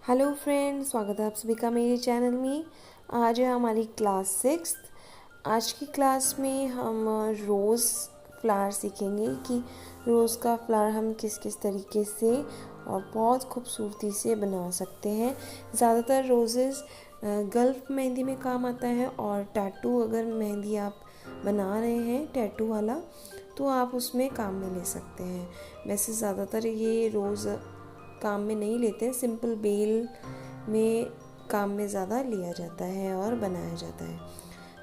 Hello friends, स्वागत है आप सभी का मेरे चैनल में। आज है हमारी क्लास 6। आज की क्लास में हम रोज़ फ्लावर सीखेंगे कि रोज़ का फ्लावर हम किस किस तरीके से और बहुत खूबसूरती से बना सकते हैं। ज़्यादातर रोज़ेस गल्फ मेहंदी में काम आता है, और टैटू अगर मेहंदी आप बना रहे हैं टैटू वाला तो आप उसमें काम में ले सकते हैं। वैसे ज़्यादातर ये रोज़ काम में नहीं लेते हैं, सिंपल बेल में काम में ज़्यादा लिया जाता है और बनाया जाता है।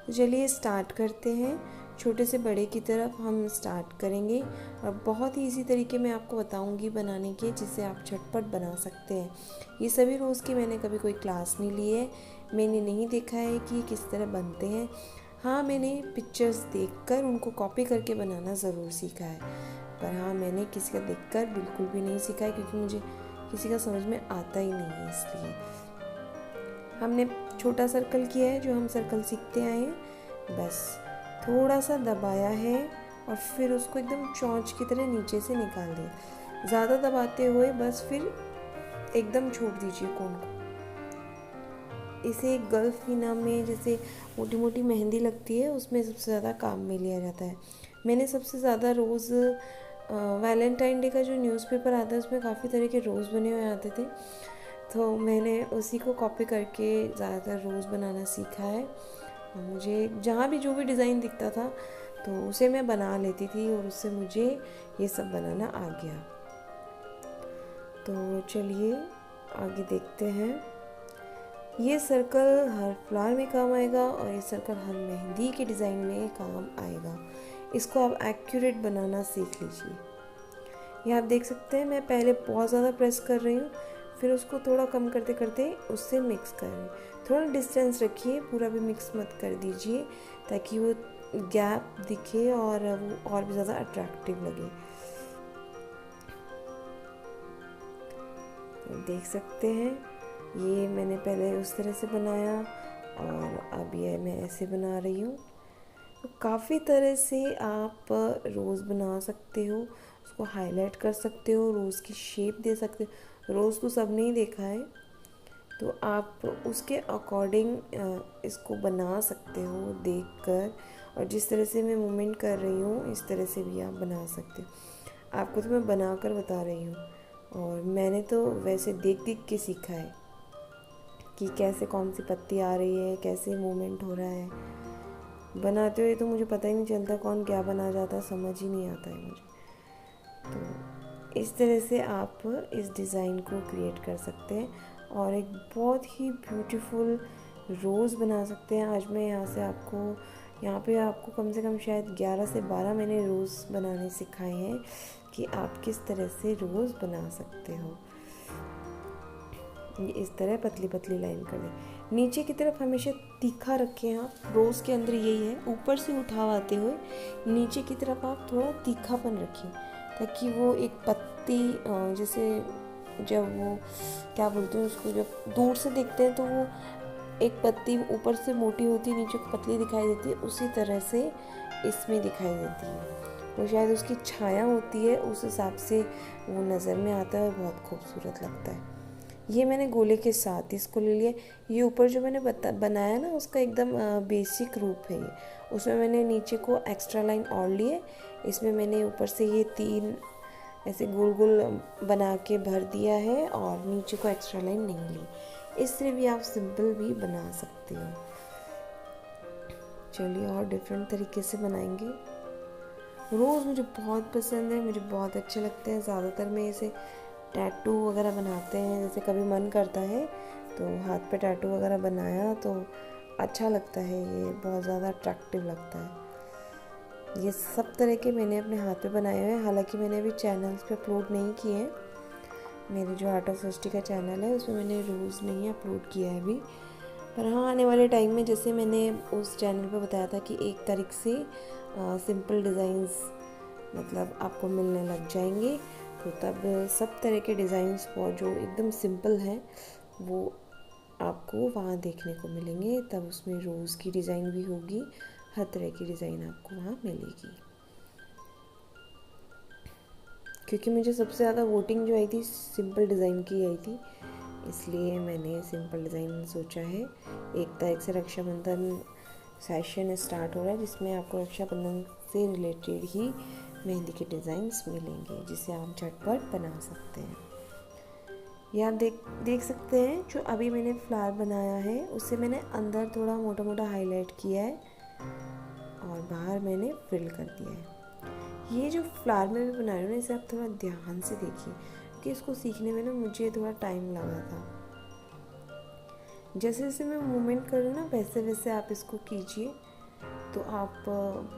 तो चलिए स्टार्ट करते हैं। छोटे से बड़े की तरफ हम स्टार्ट करेंगे और बहुत ही इजी तरीके में आपको बताऊंगी बनाने के, जिससे आप झटपट बना सकते हैं। ये सभी रोज़ की मैंने कभी कोई क्लास नहीं ली है, मैंने नहीं देखा है कि किस तरह बनते हैं। हाँ, मैंने पिक्चर्स देखकर उनको कॉपी करके बनाना ज़रूर सीखा है, पर हाँ, मैंने किसी का देखकर बिल्कुल भी नहीं सीखा है, क्योंकि मुझे किसी का समझ में आता ही नहीं है। इसलिए हमने छोटा सर्कल किया है, जो हम सर्कल सीखते आए हैं। बस थोड़ा सा दबाया है और फिर उसको एकदम चोंच की तरह नीचे से निकाल दिया। ज़्यादा दबाते हुए बस फिर एकदम छोड़ दीजिए कोन को। इसे गल्फ हीना में जैसे मोटी मोटी मेहंदी लगती है, उसमें सबसे ज़्यादा काम में लिया जाता है। मैंने सबसे ज़्यादा रोज़ वैलेंटाइन डे का जो न्यूज़पेपर आता है उसमें काफ़ी तरह के रोज़ बने हुए आते थे, तो मैंने उसी को कॉपी करके ज़्यादातर रोज़ बनाना सीखा है। मुझे जहाँ भी जो भी डिज़ाइन दिखता था तो उसे मैं बना लेती थी, और उससे मुझे ये सब बनाना आ गया। तो चलिए आगे देखते हैं। ये सर्कल हर फ्लावर में काम आएगा, और ये सर्कल हर मेहंदी के डिज़ाइन में काम आएगा। इसको आप एक्यूरेट बनाना सीख लीजिए। ये आप देख सकते हैं, मैं पहले बहुत ज़्यादा प्रेस कर रही हूँ, फिर उसको थोड़ा कम करते करते उससे मिक्स कर रही हूँ। थोड़ा डिस्टेंस रखिए, पूरा भी मिक्स मत कर दीजिए, ताकि वो गैप दिखे और वो और भी ज़्यादा अट्रैक्टिव लगे। तो देख सकते हैं, ये मैंने पहले उस तरह से बनाया और अब ये मैं ऐसे बना रही हूँ। तो काफ़ी तरह से आप रोज़ बना सकते हो, उसको हाईलाइट कर सकते हो, रोज़ की शेप दे सकते हो। रोज़ तो सब नहीं देखा है, तो आप उसके अकॉर्डिंग इसको बना सकते हो देखकर, और जिस तरह से मैं मूवमेंट कर रही हूँ इस तरह से भी आप बना सकते हो। आपको तो मैं बना कर बता रही हूँ, और मैंने तो वैसे देख देख के सीखा है कि कैसे कौन सी पत्ती आ रही है, कैसे मूवमेंट हो रहा है। बनाते हुए तो मुझे पता ही नहीं चलता कौन क्या बना जाता, समझ ही नहीं आता है मुझे। तो इस तरह से आप इस डिज़ाइन को क्रिएट कर सकते हैं और एक बहुत ही ब्यूटीफुल रोज़ बना सकते हैं। आज मैं यहाँ पे आपको कम से कम शायद 11 से 12 मैंने रोज़ बनाने सिखाए हैं कि आप किस तरह से रोज़ बना सकते हो। ये इस तरह पतली पतली लाइन कर दें। नीचे की तरफ हमेशा तीखा रखें आप, रोज़ के अंदर यही है, ऊपर से उठावाते हुए नीचे की तरफ आप थोड़ा तीखापन रखिए, ताकि वो एक पत्ती जैसे जब वो क्या बोलते हैं उसको, जब दूर से देखते हैं तो वो एक पत्ती ऊपर से मोटी होती है, नीचे को पतली दिखाई देती है, उसी तरह से इसमें दिखाई देती है। वो शायद उसकी छाया होती है, उस हिसाब से वो नज़र में आता है और बहुत खूबसूरत लगता है। ये मैंने गोले के साथ इसको ले लिया। ये ऊपर जो मैंने बनाया ना, उसका एकदम बेसिक रूप है ये। उसमें मैंने नीचे को एक्स्ट्रा लाइन और लिए, इसमें मैंने ऊपर से ये 3 ऐसे गोल गोल बना के भर दिया है, और नीचे को एक्स्ट्रा लाइन नहीं ली। इस तरह भी आप सिंपल भी बना सकते हो। चलिए और डिफरेंट तरीके से बनाएंगे। रोज़ मुझे बहुत पसंद है, मुझे बहुत अच्छे लगते हैं। ज़्यादातर मैं इसे टैटू वगैरह बनाते हैं, जैसे कभी मन करता है तो हाथ पे टैटू वगैरह बनाया तो अच्छा लगता है, ये बहुत ज़्यादा अट्रैक्टिव लगता है। ये सब तरह के मैंने अपने हाथ पे बनाए हुए हैं। हालांकि मैंने अभी चैनल्स पे अपलोड नहीं किए हैं। मेरे जो आर्ट ऑफ सृष्टि का चैनल है उसमें मैंने रोज़ नहीं अपलोड किया है अभी, पर हाँ आने वाले टाइम में, जैसे मैंने उस चैनल पे बताया था कि 1 तारीख से सिंपल डिज़ाइंस मतलब आपको मिलने लग जाएंगे, तो तब सब तरह के डिज़ाइंस जो एकदम सिंपल हैं वो आपको वहाँ देखने को मिलेंगे। तब उसमें रोज़ की डिज़ाइन भी होगी, हर तरह की डिज़ाइन आपको वहाँ मिलेगी। क्योंकि मुझे सबसे ज़्यादा वोटिंग जो आई थी सिंपल डिज़ाइन की आई थी, इसलिए मैंने सिंपल डिज़ाइन सोचा है। 1 तारीख से रक्षाबंधन सेशन स्टार्ट हो रहा है, जिसमें आपको रक्षाबंधन से रिलेटेड ही मेहंदी के डिज़ाइंस मिलेंगे, जिसे आप झटपट बना सकते हैं। ये आप देख सकते हैं जो अभी मैंने फ्लावर बनाया है उससे मैंने अंदर थोड़ा मोटा मोटा हाईलाइट किया है और बाहर मैंने फिल कर दिया है। ये जो फ्लावर में भी बना रही हूँ ना, इसे आप थोड़ा ध्यान से देखिए कि इसको सीखने में ना मुझे थोड़ा टाइम लगा था। जैसे जैसे मैं मूवमेंट करूँ ना वैसे वैसे आप इसको कीजिए तो आप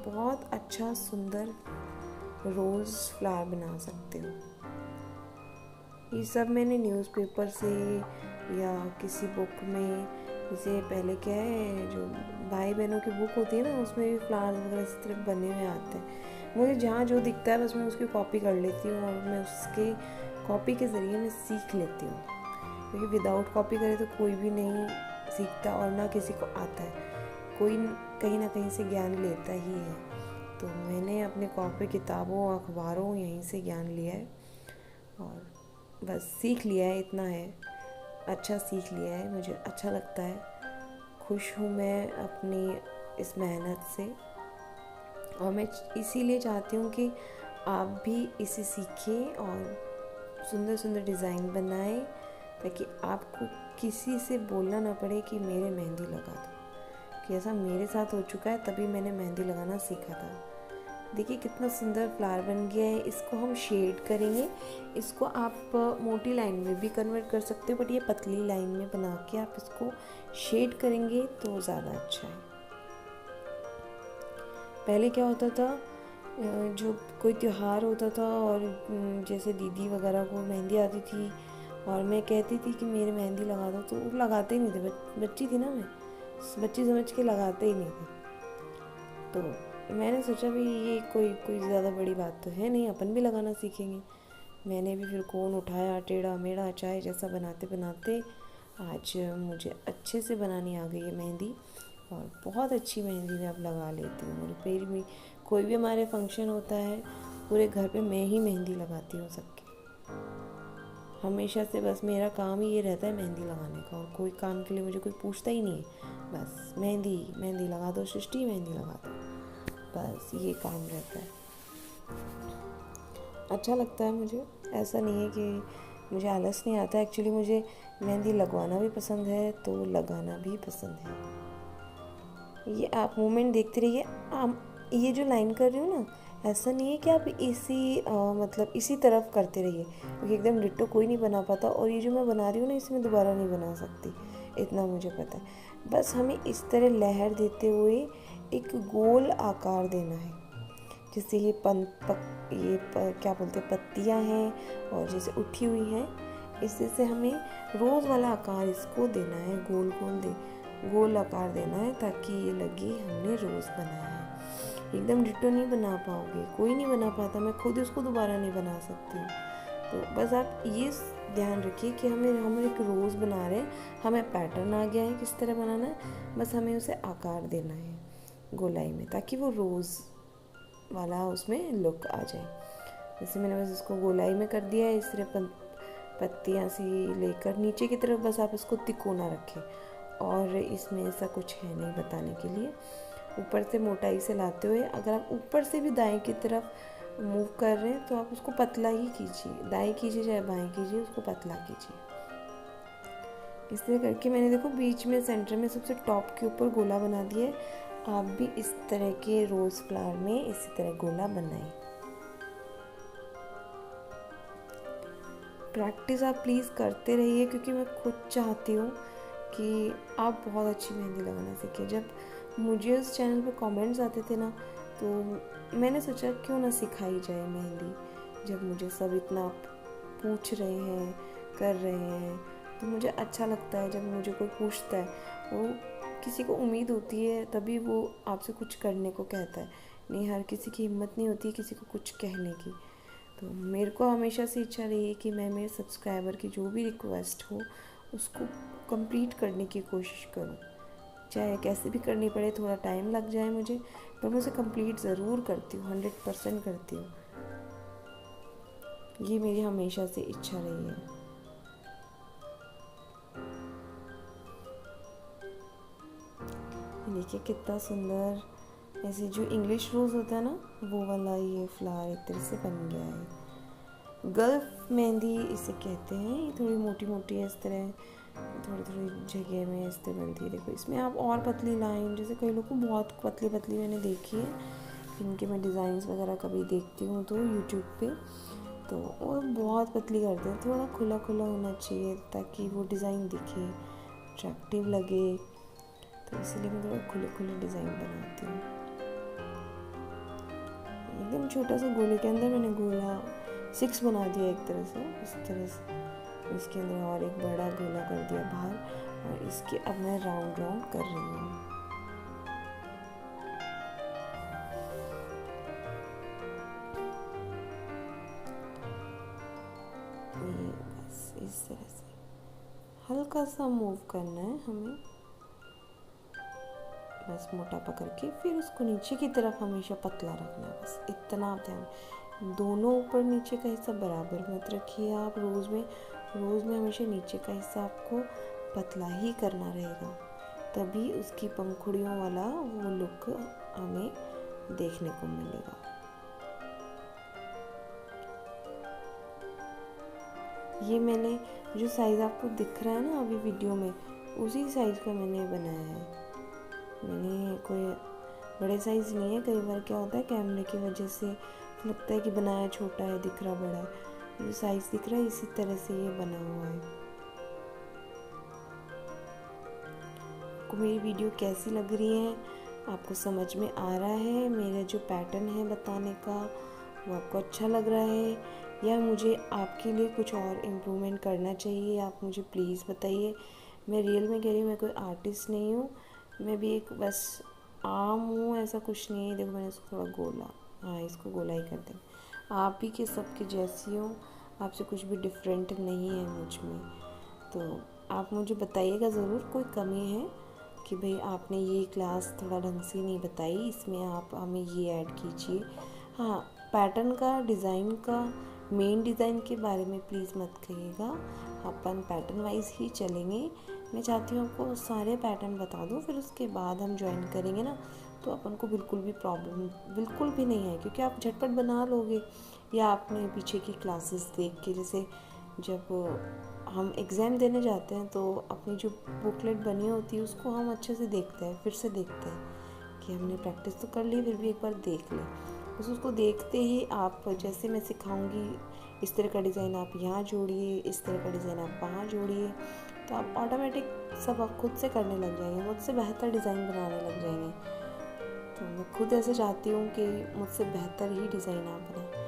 बहुत अच्छा सुंदर रोज़ फ्लावर बना सकते हो। ये सब मैंने न्यूज़पेपर से या किसी बुक में, जैसे पहले क्या है जो भाई बहनों की बुक होती है ना, उसमें भी फ्लावर्स वगैरह इस तरह बने हुए आते हैं। मुझे जहाँ जो दिखता है बस मैं उसकी कॉपी कर लेती हूँ और मैं उसके कॉपी के ज़रिए मैं सीख लेती हूँ, क्योंकि विदाउट कॉपी करे तो कोई भी नहीं सीखता और ना किसी को आता है। कोई कहीं ना कहीं से ज्ञान लेता ही है। तो मैंने अपने कॉपी, किताबों, अखबारों यहीं से ज्ञान लिया है और बस सीख लिया है, इतना है। अच्छा सीख लिया है, मुझे अच्छा लगता है, खुश हूँ मैं अपनी इस मेहनत से और मैं इसीलिए चाहती हूँ कि आप भी इसे सीखें और सुंदर सुंदर डिज़ाइन बनाएं, ताकि आपको किसी से बोलना ना पड़े कि मेरे मेहंदी लगा दो। कि ऐसा मेरे साथ हो चुका है, तभी मैंने मेहंदी लगाना सीखा था। देखिए कितना सुंदर फ्लावर बन गया है। इसको हम शेड करेंगे। इसको आप मोटी लाइन में भी कन्वर्ट कर सकते हो, बट ये पतली लाइन में बना के आप इसको शेड करेंगे तो ज़्यादा अच्छा है। पहले क्या होता था, जो कोई त्यौहार होता था और जैसे दीदी वगैरह को मेहंदी आती थी और मैं कहती थी कि मेरे मेहंदी लगा दो, तो वो लगाते ही नहीं थे। बच्ची थी ना मैं, बच्ची समझ के लगाते ही नहीं थे। तो मैंने सोचा भी ये कोई ज़्यादा बड़ी बात तो है नहीं, अपन भी लगाना सीखेंगे। मैंने भी फिर कोन उठाया, टेढ़ा मेढ़ा चाय जैसा बनाते बनाते आज मुझे अच्छे से बनानी आ गई है मेहंदी और बहुत अच्छी मेहंदी मैं अब लगा लेती हूँ। मेरे पेड़ में कोई भी हमारे फंक्शन होता है, पूरे घर पे मैं ही मेहंदी लगाती हूँ सबके। हमेशा से बस मेरा काम ही ये रहता है मेहंदी लगाने का, और कोई काम के लिए मुझे कोई पूछता ही नहीं है। बस मेहंदी लगा दो सृष्टि, मेहंदी लगा दो, बस ये काम रहता है। अच्छा लगता है मुझे, ऐसा नहीं है कि मुझे आलस नहीं आता। एक्चुअली मुझे मेहंदी लगवाना भी पसंद है तो लगाना भी पसंद है। ये आप मूवमेंट देखते रहिए। ये जो लाइन कर रही हूँ ना, ऐसा नहीं है कि आप मतलब इसी तरफ करते रहिए, क्योंकि एकदम डिट्टो कोई नहीं बना पाता। और ये जो मैं बना रही हूँ ना, इसे मैं दोबारा नहीं बना सकती, इतना मुझे पता है। बस हमें इस तरह लहर देते हुए एक गोल आकार देना है। जैसे ये क्या बोलते हैं, पत्तियाँ हैं और जैसे उठी हुई हैं, इससे से हमें रोज़ वाला आकार इसको देना है, गोल आकार देना है, ताकि ये लगे हमने रोज़ बनाया है। एकदम डिट्टो नहीं बना पाओगे, कोई नहीं बना पाता, मैं खुद इसको दोबारा नहीं बना सकती। तो बस आप ये ध्यान रखिए कि हम एक रोज़ बना रहे हैं, हमें पैटर्न आ गया है किस तरह बनाना है, बस हमें उसे आकार देना है गोलाई में, ताकि वो रोज़ वाला उसमें लुक आ जाए। जैसे मैंने बस इसको गोलाई में कर दिया है, इस तरह पत्तियाँ सी लेकर नीचे की तरफ बस आप इसको तिकोना रखें, और इसमें ऐसा कुछ है नहीं बताने के लिए। ऊपर से मोटाई से लाते हुए, अगर आप ऊपर से भी दाएं की तरफ मूव कर रहे हैं तो आप उसको पतला ही कीजिए, दाएं कीजिए चाहे बाएं कीजिए, उसको पतला कीजिए। इस तरह करके मैंने देखो बीच में सेंटर में सबसे टॉप के ऊपर गोला बना दिया है। आप भी इस तरह के रोज़ फ्लावर में इसी तरह गोला बनाएं। प्रैक्टिस आप प्लीज़ करते रहिए, क्योंकि मैं खुद चाहती हूँ कि आप बहुत अच्छी मेहंदी लगाना सीखें। जब मुझे उस चैनल पे कमेंट्स आते थे ना, तो मैंने सोचा क्यों ना सिखाई जाए मेहंदी। जब मुझे सब इतना पूछ रहे हैं, कर रहे हैं, तो मुझे अच्छा लगता है। जब मुझे कोई पूछता है, वो किसी को उम्मीद होती है तभी वो आपसे कुछ करने को कहता है, नहीं हर किसी की हिम्मत नहीं होती किसी को कुछ कहने की। तो मेरे को हमेशा से इच्छा रही है कि मैं मेरे सब्सक्राइबर की जो भी रिक्वेस्ट हो उसको कंप्लीट करने की कोशिश करूँ, चाहे कैसे भी करनी पड़े, थोड़ा टाइम लग जाए मुझे, पर मैं उसे कंप्लीट ज़रूर करती हूँ, 100% करती हूँ। ये मेरी हमेशा से इच्छा रही है। देखिए कितना सुंदर, ऐसे जो इंग्लिश रोज़ होता है ना वो वाला ये फ्लावर एक तरह से बन गया है। गल्फ मेहंदी इसे कहते हैं। ये थोड़ी मोटी मोटी है इस तरह, थोड़ी थोड़ी जगह में इस तरह बनती है। देखो इसमें आप और पतली लाइन, जैसे कई लोग को बहुत पतली पतली मैंने देखी है, इनके मैं डिज़ाइंस वगैरह कभी देखती हूँ तो यूट्यूब पे, तो वो बहुत पतली करते हैं। थोड़ा खुला खुला होना चाहिए ताकि वो डिज़ाइन दिखे, अट्रैक्टिव लगे, तो इसलिए मैं थोड़ा खुले खुले डिज़ाइन बनाती हूँ। एकदम छोटा सा गोले के अंदर मैंने गोला 6 बना दिया एक तरह से, इस तरह से। इसके अंदर और एक बड़ा गोला कर दिया बाहर, और इसके अब मैं राउंड राउंड कर रही हूँ। ये बस इस तरह से हल्का सा मूव करना है हमें, बस मोटा पकड़ के, फिर उसको नीचे की तरफ हमेशा पतला रखना है। बस इतना आप ध्यान, दोनों ऊपर नीचे का हिस्सा बराबर मत रखिए आप। रोज़ में हमेशा नीचे का हिस्सा आपको पतला ही करना रहेगा, तभी उसकी पंखुड़ियों वाला वो लुक हमें देखने को मिलेगा। ये मैंने जो साइज़ आपको दिख रहा है ना अभी वीडियो में, उसी साइज़ का मैंने बनाया है। मैंने कोई बड़े साइज़ नहीं है। कई बार क्या होता है कैमरे की वजह से लगता है कि बनाया छोटा है, दिख रहा बड़ा है। जो साइज़ दिख रहा है इसी तरह से ये बना हुआ है। आपको मेरी वीडियो कैसी लग रही है, आपको समझ में आ रहा है? मेरा जो पैटर्न है बताने का वो आपको अच्छा लग रहा है, या मुझे आपके लिए कुछ और इम्प्रूवमेंट करना चाहिए? आप मुझे प्लीज़ बताइए। मैं रियल में कह रही हूँ, मैं कोई आर्टिस्ट नहीं हूँ, मैं भी एक बस आम हूँ, ऐसा कुछ नहीं है। देखो मैंने इसको थोड़ा गोला, हाँ इसको गोला ही कर दें। आप भी के सबके जैसी हो, आपसे कुछ भी डिफरेंट नहीं है मुझ में, तो आप मुझे बताइएगा ज़रूर कोई कमी है कि भाई आपने ये क्लास थोड़ा ढंग से नहीं बताई, इसमें आप हमें ये ऐड कीजिए। हाँ, पैटर्न का, डिज़ाइन का, मेन डिज़ाइन के बारे में प्लीज़ मत कहिएगा, अपन पैटर्न वाइज ही चलेंगे। मैं चाहती हूँ आपको सारे पैटर्न बता दूँ, फिर उसके बाद हम ज्वाइन करेंगे ना, तो अपन को बिल्कुल भी प्रॉब्लम बिल्कुल भी नहीं है, क्योंकि आप झटपट बना लोगे। या आपने पीछे की क्लासेस देख के, जैसे जब हम एग्ज़ाम देने जाते हैं तो अपनी जो बुकलेट बनी होती है उसको हम अच्छे से देखते हैं, फिर से देखते हैं कि हमने प्रैक्टिस तो कर ली, फिर भी एक बार देख लें। बस उसको देखते ही आप, जैसे मैं सिखाऊंगी इस तरह का डिज़ाइन आप यहाँ जोड़िए, इस तरह का डिज़ाइन आप वहाँ जोड़िए, तो आप ऑटोमेटिक सब आप खुद से करने लग जाएंगे, मुझसे बेहतर डिज़ाइन बनाने लग जाएंगे। तो मैं खुद ऐसे चाहती हूँ कि मुझसे बेहतर ही डिज़ाइन आप बनाएं।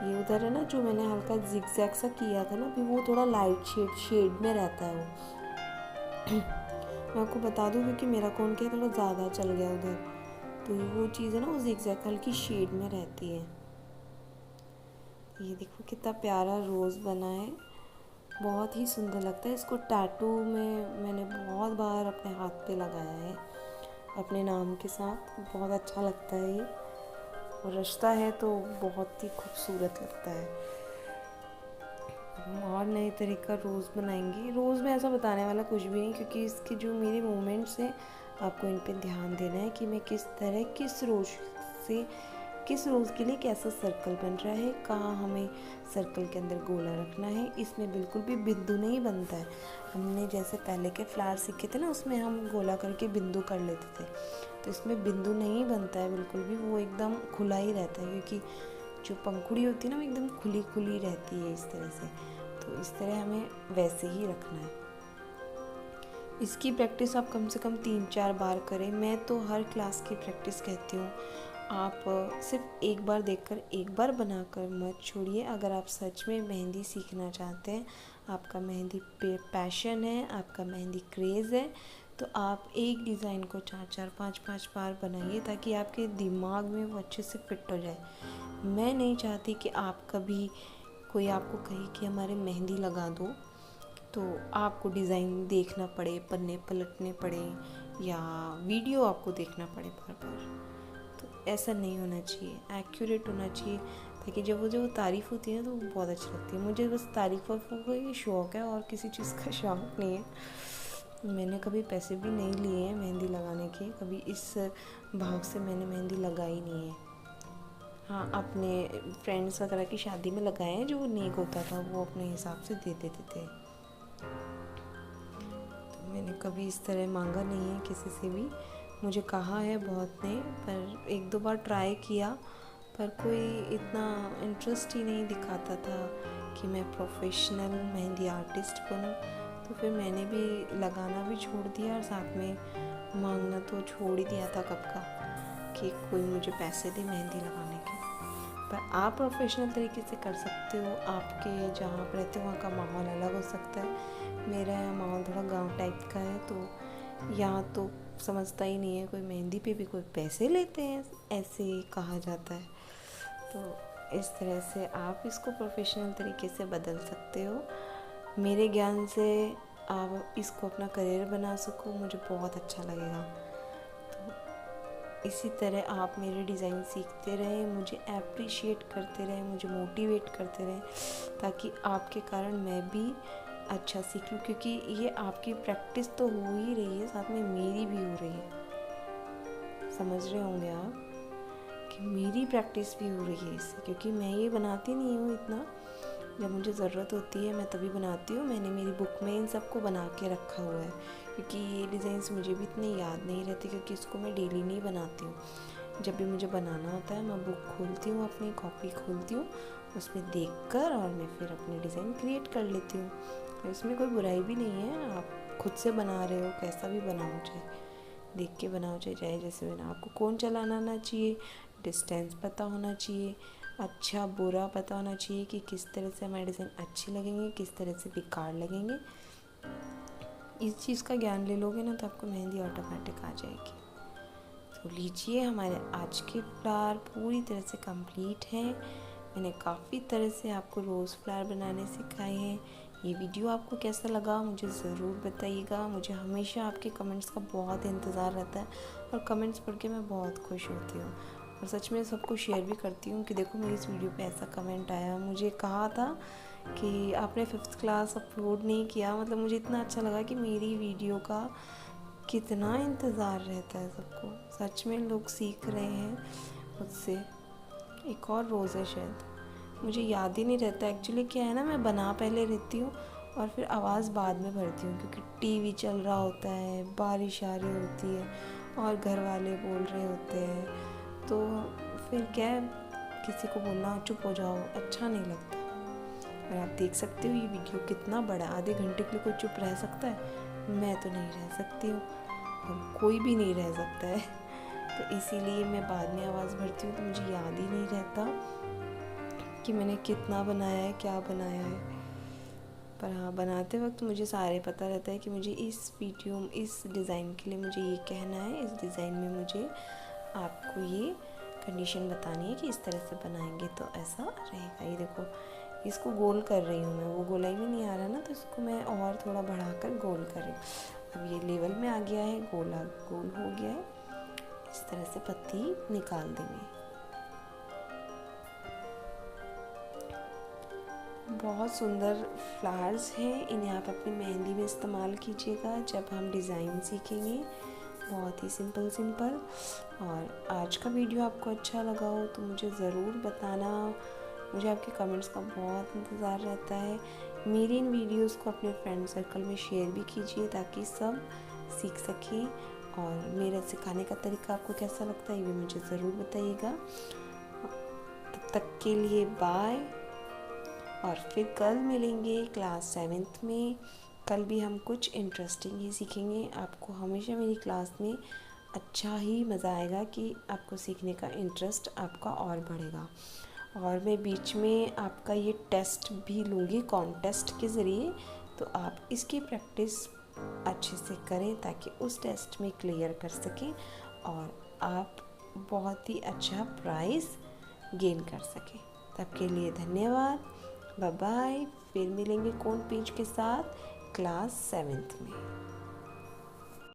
ये उधर है ना जो मैंने हल्का जिगजैग सा किया था ना, अभी वो थोड़ा लाइट शेड में रहता है वो। मैं आपको बता दूँ क्योंकि मेरा कौन क्या थोड़ा ज़्यादा चल गया उधर, तो वो चीज़ है ना वो जिगजैग हल्की शेड में रहती है। ये देखो कितना प्यारा रोज़ बना है, बहुत ही सुंदर लगता है। इसको टैटू में मैंने बहुत बार अपने हाथ पे लगाया है अपने नाम के साथ, बहुत अच्छा लगता है ये, और रचता है तो बहुत ही खूबसूरत लगता है। हम और नए तरीके का रोज़ बनाएंगे। रोज़ में ऐसा बताने वाला कुछ भी नहीं, क्योंकि इसके जो मेरे मोमेंट्स हैं आपको इन पे ध्यान देना है कि मैं किस तरह किस रोज़ के लिए कैसा सर्कल बन रहा है, कहाँ हमें सर्कल के अंदर गोला रखना है। इसमें बिल्कुल भी बिंदु नहीं बनता है। हमने जैसे पहले के फ्लावर सीखे थे ना, उसमें हम गोला करके बिंदु कर लेते थे, तो इसमें बिंदु नहीं बनता है बिल्कुल भी, वो एकदम खुला ही रहता है, क्योंकि जो पंखुड़ी होती है ना वो एकदम खुली खुली रहती है इस तरह से। तो इस तरह हमें वैसे ही रखना है। इसकी प्रैक्टिस आप कम से कम 3-4 बार करें। मैं तो हर क्लास की प्रैक्टिस कहती हूँ, आप सिर्फ एक बार देखकर एक बार बनाकर मत छोड़िए। अगर आप सच में मेहंदी सीखना चाहते हैं, आपका मेहंदी पैशन है, आपका मेहंदी क्रेज़ है, तो आप एक डिज़ाइन को 4-4, 5-5 बार बनाइए, ताकि आपके दिमाग में वो अच्छे से फिट हो जाए। मैं नहीं चाहती कि आप कभी कोई आपको कहे कि हमारे मेहंदी लगा दो, तो आपको डिज़ाइन देखना पड़े, पन्ने पलटने पड़े, या वीडियो आपको देखना पड़े बार बार। तो ऐसा नहीं होना चाहिए, एक्यूरेट होना चाहिए, ताकि जब वो तारीफ़ होती है तो वो बहुत अच्छी लगती है। मुझे बस तारीफ़ का ही शौक़ है और किसी चीज़ का शौक़ नहीं है। मैंने कभी पैसे भी नहीं लिए हैं मेहंदी लगाने के, कभी इस भाव से मैंने मेहंदी लगाई नहीं है। हाँ, अपने फ्रेंड्स वगैरह की शादी में लगाए हैं, जो नेक होता था वो अपने हिसाब से दे देते थे। तो मैंने कभी इस तरह मांगा नहीं है किसी से भी। मुझे कहा है बहुत ने, पर एक दो बार ट्राई किया, पर कोई इतना इंटरेस्ट ही नहीं दिखाता था कि मैं प्रोफेशनल मेहंदी आर्टिस्ट बनूं। तो फिर मैंने भी लगाना भी छोड़ दिया और साथ में मांगना तो छोड़ ही दिया था कब का, कि कोई मुझे पैसे दे मेहंदी लगाने के। पर आप प्रोफेशनल तरीके से कर सकते हो। आपके जहाँ आप रहते हो वहाँ का माहौल अलग हो सकता है। मेरा यहाँ माहौल थोड़ा गांव टाइप का है, तो यहाँ तो समझता ही नहीं है कोई मेहंदी पे भी कोई पैसे लेते हैं, ऐसे ही कहा जाता है। तो इस तरह से आप इसको प्रोफेशनल तरीके से बदल सकते हो। मेरे ज्ञान से आप इसको अपना करियर बना सको, मुझे बहुत अच्छा लगेगा। तो इसी तरह आप मेरे डिज़ाइन सीखते रहें, मुझे अप्रिशिएट करते रहें, मुझे मोटिवेट करते रहें, ताकि आपके कारण मैं भी अच्छा सीख लूँ। क्योंकि ये आपकी प्रैक्टिस तो हो ही रही है, साथ में मेरी भी हो रही है। समझ रहे होंगे आप कि मेरी प्रैक्टिस भी हो रही है इससे, क्योंकि मैं ये बनाती नहीं हूँ इतना। जब मुझे ज़रूरत होती है मैं तभी बनाती हूँ। मैंने मेरी बुक में इन सबको बना के रखा हुआ है, क्योंकि ये डिज़ाइंस मुझे भी इतने याद नहीं रहते, क्योंकि इसको मैं डेली नहीं बनाती हूँ। जब भी मुझे बनाना होता है मैं बुक खोलती हूँ, अपनी कॉपी खोलती हूँ, उसमें देखकर और मैं फिर अपने डिज़ाइन क्रिएट कर लेती हूँ। इसमें कोई बुराई भी नहीं है, आप खुद से बना रहे हो, कैसा भी बनाओ, चाहे देख के बनाओ चाहे जैसे बना। आपको कौन चलाना आना चाहिए, डिस्टेंस पता होना चाहिए, अच्छा बुरा पता होना चाहिए कि किस तरह से हमारे डिज़ाइन अच्छे लगेंगे, किस तरह से बेकार लगेंगे। इस चीज़ का ज्ञान ले लोगे ना तो आपको मेहंदी ऑटोमेटिक आ जाएगी। तो लीजिए, हमारे आज के फ्लावर पूरी तरह से कंप्लीट हैं। मैंने काफ़ी तरह से आपको रोज़ फ्लावर बनाने सिखाए हैं। ये वीडियो आपको कैसा लगा मुझे ज़रूर बताइएगा। मुझे हमेशा आपके कमेंट्स का बहुत इंतज़ार रहता है और कमेंट्स पढ़ के मैं बहुत खुश होती हूँ, और सच में सबको शेयर भी करती हूँ कि देखो मेरी इस वीडियो पे ऐसा कमेंट आया। मुझे कहा था कि आपने 5th क्लास अपलोड नहीं किया, मतलब मुझे इतना अच्छा लगा कि मेरी वीडियो का कितना इंतज़ार रहता है सबको। सच में लोग सीख रहे हैं मुझसे। एक और रोज़ है शायद, मुझे याद ही नहीं रहता। एक्चुअली क्या है ना, मैं बना पहले रहती हूँ और फिर आवाज़ बाद में भरती हूँ, क्योंकि टीवी चल रहा होता है, बारिश आ रही होती है और घर वाले बोल रहे होते हैं, तो फिर क्या है, किसी को बोलना चुप हो जाओ अच्छा नहीं लगता। और आप देख सकते हो ये वीडियो कितना बड़ा, आधे घंटे के लिए कोई चुप रह सकता है? मैं तो नहीं रह सकती हूँ, और कोई भी नहीं रह सकता है। तो इसीलिए मैं बाद में आवाज़ भरती हूँ, तो मुझे याद ही नहीं रहता कि मैंने कितना बनाया है, क्या बनाया है। पर हाँ, बनाते वक्त मुझे सारे पता रहता है कि मुझे इस वीडियो, इस डिज़ाइन के लिए मुझे ये कहना है, इस डिज़ाइन में मुझे आपको ये कंडीशन बतानी है कि इस तरह से बनाएंगे तो ऐसा रहेगा। ये देखो, इसको गोल कर रही हूँ मैं, वो गोलाई में नहीं आ रहा ना, तो इसको मैं और थोड़ा बढ़ाकर गोल कर रही हूँ। अब ये लेवल में आ गया है, गोल हो गया है। इस तरह से पत्ती निकाल देंगे। बहुत सुंदर फ्लावर्स हैं, इन्हें आप अपनी मेहंदी में इस्तेमाल कीजिएगा जब हम डिज़ाइन सीखेंगे। बहुत ही सिंपल। और आज का वीडियो आपको अच्छा लगा हो तो मुझे ज़रूर बताना। मुझे आपके कमेंट्स का बहुत इंतज़ार रहता है। मेरी इन वीडियोस को अपने फ्रेंड सर्कल में शेयर भी कीजिए, ताकि सब सीख सकें। और मेरा सिखाने का तरीका आपको कैसा लगता है ये भी मुझे ज़रूर बताइएगा। तब तक के लिए बाय, और फिर कल मिलेंगे क्लास 7th में। कल भी हम कुछ इंटरेस्टिंग ही सीखेंगे। आपको हमेशा मेरी क्लास में अच्छा ही मज़ा आएगा, कि आपको सीखने का इंटरेस्ट आपका और बढ़ेगा। और मैं बीच में आपका ये टेस्ट भी लूँगी कॉन्टेस्ट के ज़रिए, तो आप इसकी प्रैक्टिस अच्छे से करें ताकि उस टेस्ट में क्लियर कर सकें और आप बहुत ही अच्छा प्राइज़ गेन कर सकें। तब के लिए धन्यवाद, बाय बाय। फिर मिलेंगे कौन पेज के साथ क्लास 7th में।